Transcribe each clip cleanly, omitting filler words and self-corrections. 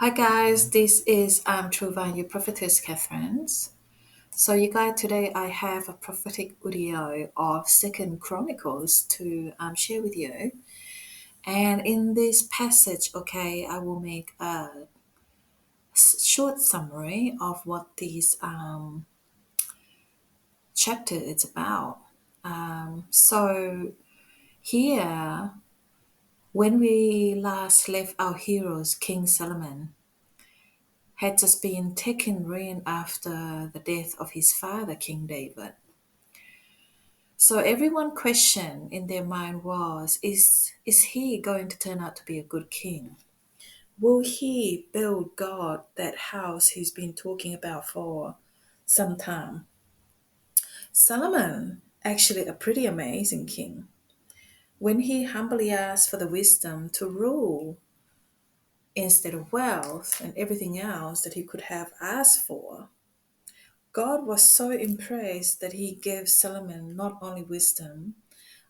Hi guys, this is True Value Prophetess Catherine. So you guys, today I have a prophetic audio of Second Chronicles to share with you. And in this passage, okay, I will make a short summary of what this chapter is about. So here, when we last left our heroes, King Solomon had just been taken reign after the death of his father, King David. So everyone question in their mind was, is he going to turn out to be a good king? Will he build God that house he's been talking about for some time? Solomon, actually a pretty amazing king. When he humbly asked for the wisdom to rule instead of wealth and everything else that he could have asked for, God was so impressed that he gave Solomon not only wisdom,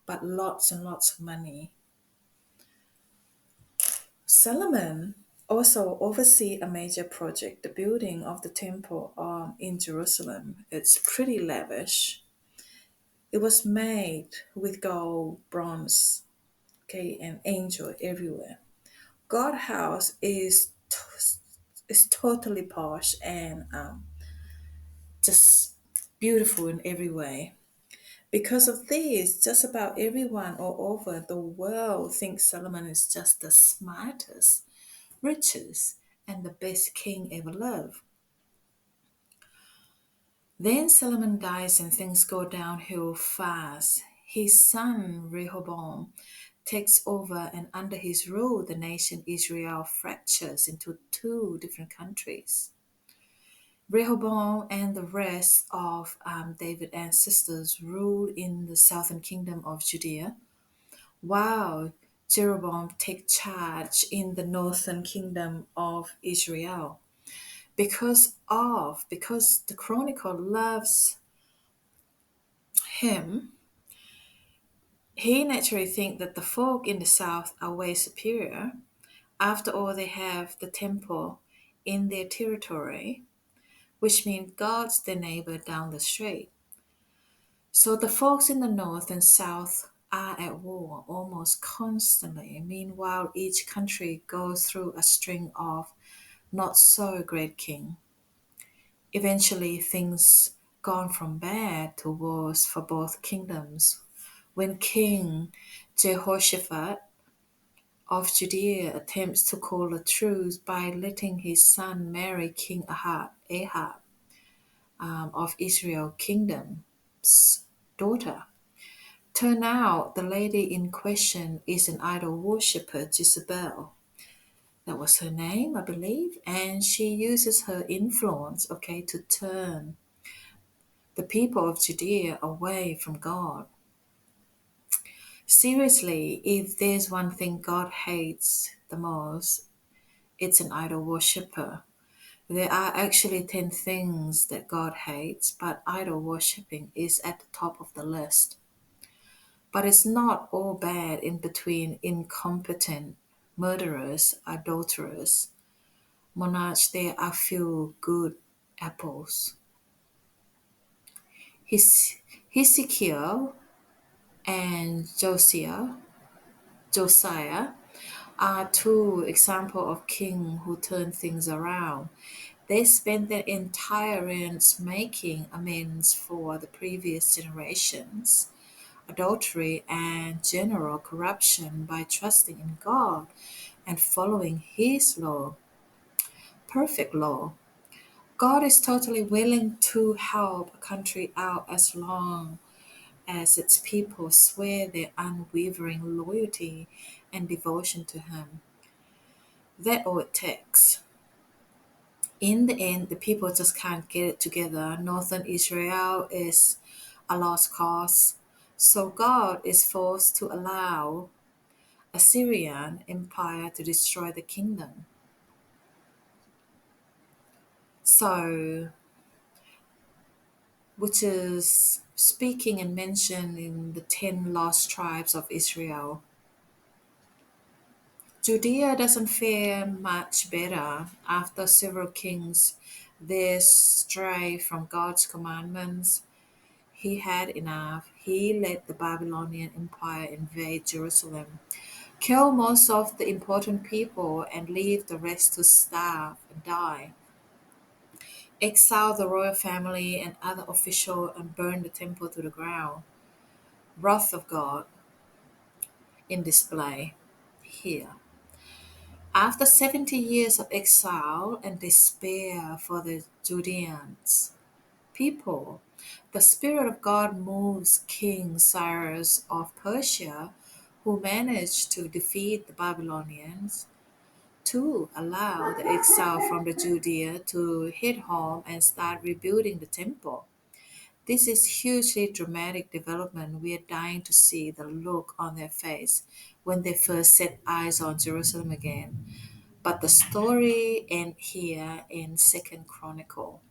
but lots and lots of money. Solomon also oversaw a major project, the building of the temple in Jerusalem. It's pretty lavish. It was made with gold, bronze, okay, and angel everywhere. God house is totally posh and just beautiful in every way. Because of this, just about everyone all over the world thinks Solomon is just the smartest, richest, and the best king ever lived. Then Solomon dies and things go downhill fast. His son Rehoboam takes over, and under his rule, the nation Israel fractures into two different countries. Rehoboam and the rest of David's ancestors ruled in the southern kingdom of Judea, while Jeroboam take charge in the northern kingdom of Israel. Because the chronicle loves him, he naturally think that the folk in the south are way superior. After all, they have the temple in their territory, which means God's their neighbor down the street. So the folks in the north and south are at war almost constantly. Meanwhile, each country goes through a string of not so great king. Eventually, things gone from bad to worse for both kingdoms. When King Jehoshaphat of Judea attempts to call a truce by letting his son marry King Ahab of Israel kingdom's daughter. Turn out the lady in question is an idol worshipper, Jezebel. That was her name, I believe, and she uses her influence, okay, to turn the people of Judea away from God. Seriously, if there's one thing God hates the most, it's an idol worshipper. There are actually 10 things that God hates, but idol worshipping is at the top of the list. But it's not all bad in between incompetent murderers, adulterers, monarchs. There are few good apples. Hezekiel and Josiah are two examples of kings who turned things around. They spent their entire reigns making amends for the previous generations, adultery, and general corruption by trusting in God and following His law, perfect law. God is totally willing to help a country out as long as its people swear their unwavering loyalty and devotion to Him. That's all it takes. In the end, the people just can't get it together. Northern Israel is a lost cause. So God is forced to allow Assyrian Empire to destroy the kingdom. So, which is speaking and mentioned in the 10 lost tribes of Israel. Judea doesn't fare much better after several kings there stray from God's commandments. He had enough. He let the Babylonian Empire invade Jerusalem, kill most of the important people, and leave the rest to starve and die. Exile the royal family and other officials and burn the temple to the ground. Wrath of God in display here. After 70 years of exile and despair for the Judeans people, the Spirit of God moves King Cyrus of Persia, who managed to defeat the Babylonians, to allow the exile from the Judea to head home and start rebuilding the temple. This is hugely dramatic development. We are dying to see the look on their face when they first set eyes on Jerusalem again. But the story ends here in Second Chronicle.